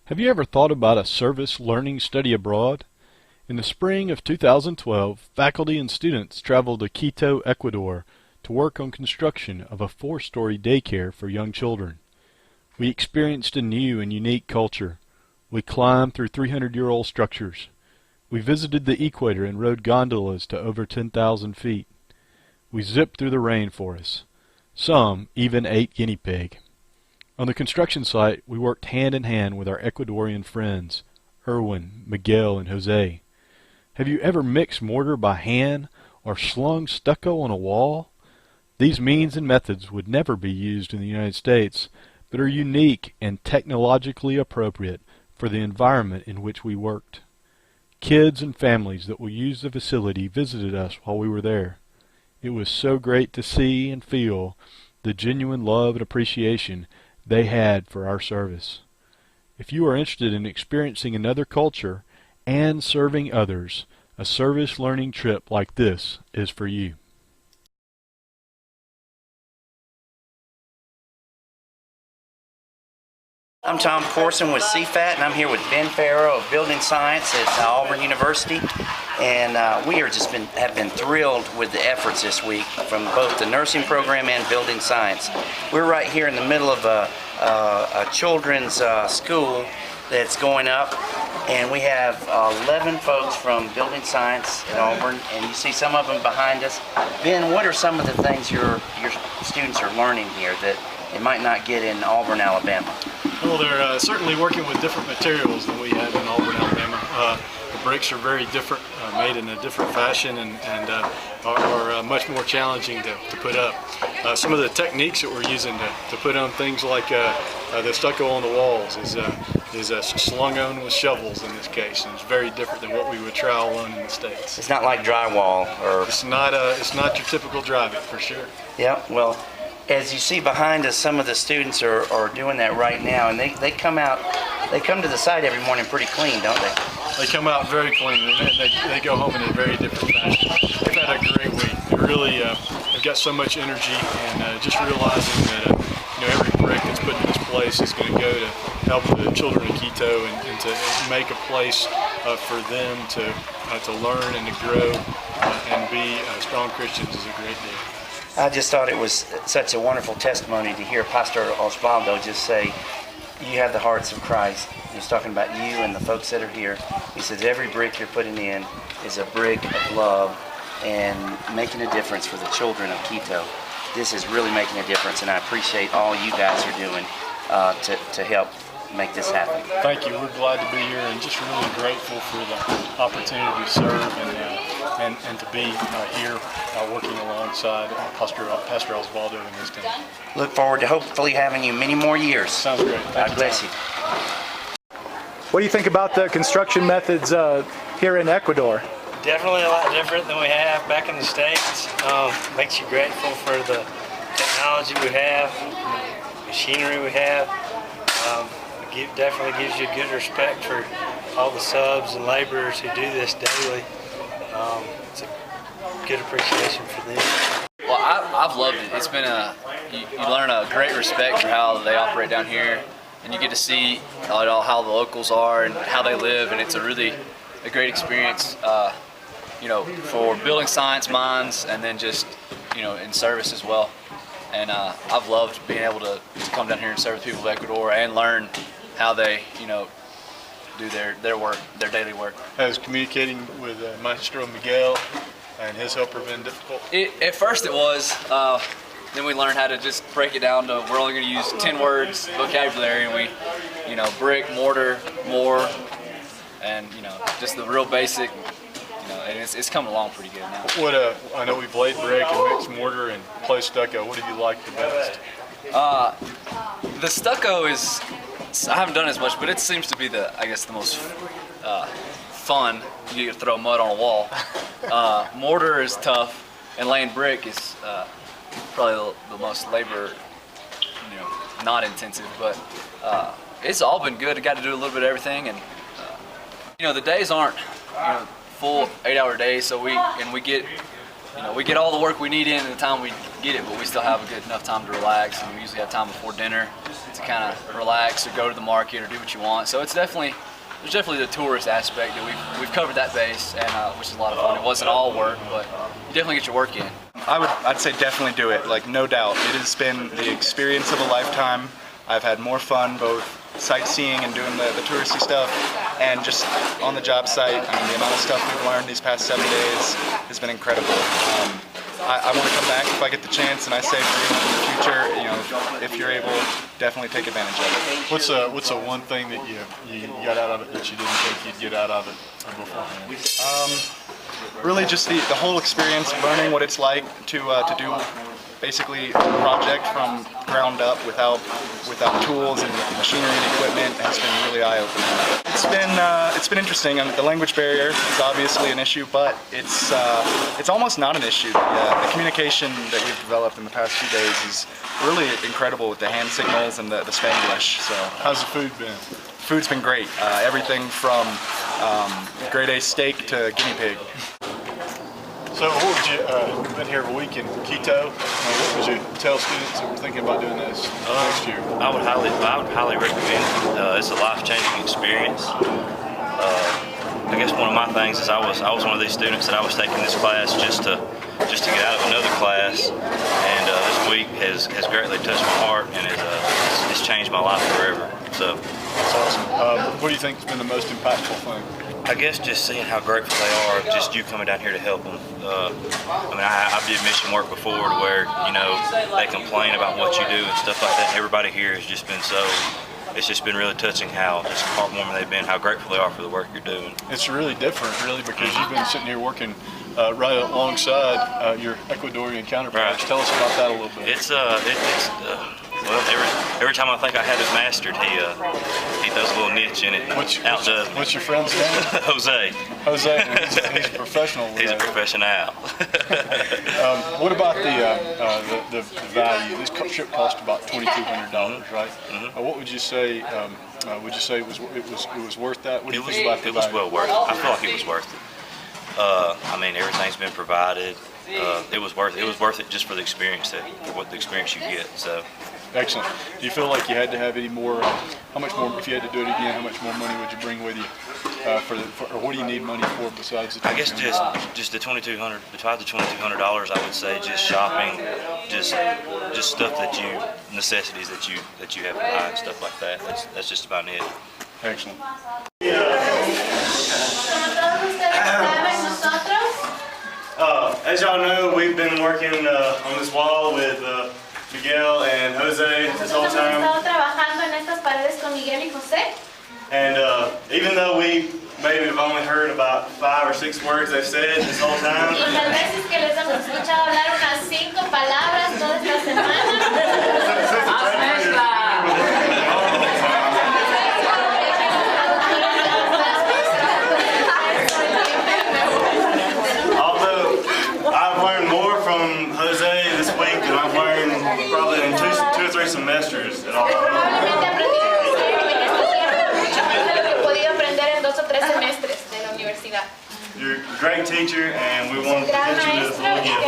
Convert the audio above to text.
Have you ever thought about a service learning study abroad? In the spring of 2012, faculty and students traveled to Quito, Ecuador to work on construction of a 4-story daycare for young children. We experienced a new and unique culture. We climbed through 300-year-old structures. We visited the equator and rode gondolas to over 10,000 feet. We zipped through the rainforests. Some even ate guinea pig. On the construction site, we worked hand in hand with our Ecuadorian friends, Erwin, Miguel, and Jose. Have you ever mixed mortar by hand or slung stucco on a wall? These means and methods would never be used in the United States, but are unique and technologically appropriate for the environment in which we worked. Kids and families that will use the facility visited us while we were there. It was so great to see and feel the genuine love and appreciation they had for our service. If you are interested in experiencing another culture and serving others, a service learning trip like this is for you. I'm Tom Corson with CFAT, and I'm here with Ben Farrow of Building Science at Auburn University. And we have been thrilled with the efforts this week from both the nursing program and Building Science. We're right here in the middle of a children's school that's going up, and we have 11 folks from Building Science at Auburn, and you see some of them behind us. Ben, what are some of the things your students are learning here that they might not get in Auburn, Alabama? Well, they're certainly working with different materials than we have in Auburn, Alabama. The bricks are very different, made in a different fashion, and are much more challenging to put up. Some of the techniques that we're using to put on things like the stucco on the walls is slung on with shovels in this case, and it's very different than what we would trowel on in the States. It's not like drywall, or it's not your typical driving for sure. Yeah, well, as you see behind us, some of the students are doing that right now, and they come to the site every morning pretty clean, don't they? They come out very clean, and they go home in a very different fashion. They've had a great week. They really, they've got so much energy, and just realizing that every brick that's put in this place is going to go to help the children of Quito and to make a place for them to learn and to grow and be strong Christians is a great deal. I just thought it was such a wonderful testimony to hear Pastor Osvaldo just say, you have the hearts of Christ. He's talking about you and the folks that are here. He says every brick you're putting in is a brick of love and making a difference for the children of Quito. This is really making a difference, and I appreciate all you guys are doing to help make this happen. Thank you. We're glad to be here and just really grateful for the opportunity to serve and to be here working alongside Pastor Osvaldo and his team. Look forward to hopefully having you many more years. Sounds great. God bless you. What do you think about the construction methods here in Ecuador? Definitely a lot different than we have back in the States. Makes you grateful for the technology we have, the machinery we have. It definitely gives you good respect for all the subs and laborers who do this daily. It's a good appreciation for them. Well, I've loved it. It's been you learn a great respect for how they operate down here, and you get to see how the locals are and how they live, and it's a great experience, for building science minds, and then just, in service as well. And I've loved being able to come down here and serve the people of Ecuador and learn how they, do their work, their daily work. Has communicating with Maestro Miguel and his helper been difficult? At first it was. Then we learned how to just break it down to, we're only going to use 10 words vocabulary, and we, brick, mortar, more, and just the real basic. And it's coming along pretty good now. I know we've laid brick and mixed mortar and placed stucco. What have you liked the best? The stucco is, I haven't done as much, but it seems to be the most fun. You throw mud on a wall. Mortar is tough, and laying brick is probably the most labor, not intensive. But it's all been good. I got to do a little bit of everything, and the days aren't full 8-hour days, so we get all the work we need in the time we get it, but we still have a good enough time to relax, and we usually have time before dinner to kind of relax or go to the market or do what you want. So it's definitely, there's definitely the tourist aspect that we've covered that base, and which is a lot of fun. It wasn't all work, but you definitely get your work in. I'd say definitely do it, like no doubt. It has been the experience of a lifetime. I've had more fun both sightseeing and doing the touristy stuff and just on the job site. I mean, the amount of stuff we've learned these past 7 days has been incredible. I want to come back if I get the chance, and I say for you in the future, you know, if you're able, definitely take advantage of it. What's the one thing that you got out of it that you didn't think you'd get out of it beforehand? Really just the whole experience, learning what it's like to do basically a project from ground up without tools and machinery and equipment has been really eye-opening. It's been interesting, and the language barrier is obviously an issue, but it's almost not an issue. The communication that we've developed in the past few days is really incredible with the hand signals and the Spanglish. So How's the food been? food's been great. Everything from grade A steak to guinea pig. So what would you, you've been here a week in Quito, what would you tell students that were thinking about doing this next year? I would highly recommend it. It's a life-changing experience. I guess one of my things is I was one of these students that I was taking this class just to get out of another class, and this week has greatly touched my heart, and it's changed my life forever. So that's awesome. What do you think has been the most impactful thing? I guess just seeing how grateful they are, just you coming down here to help them. I mean, I did mission work before to where, you know, they complain about what you do and stuff like that. Everybody here has just been it's just been really touching how just heartwarming they've been, how grateful they are for the work you're doing. It's really different, really, because you've been sitting here working right alongside your Ecuadorian counterparts. Right. Tell us about that a little bit. Well, every time I think I had it mastered, he throws a little niche in it. Outdoes me. What's your friend's name? Jose. Jose. He's a professional. He's a professional. What about the value? This trip cost about $2,200, right? Mm-hmm. What would you say? Would you say it was worth that? What do you think about the value? It was well worth it. I feel like it was worth it. I mean, everything's been provided. It was worth it just for the experience, for what the experience you get. So. Excellent. Do you feel like you had to have any more? How much more, if you had to do it again, how much more money would you bring with you? Or what do you need money for besides the? I guess just the $2,200. Besides the $2,200, I would say just shopping, just stuff necessities that you have to buy and stuff like that. That's just about it. Excellent. As y'all know, we've been working on this wall with Miguel and Jose this whole time. And even though we maybe have only heard about 5 or 6 words they've said this whole time. Probably in 2 or 3 semesters at all. You're a great teacher, and we want to present you this little gift.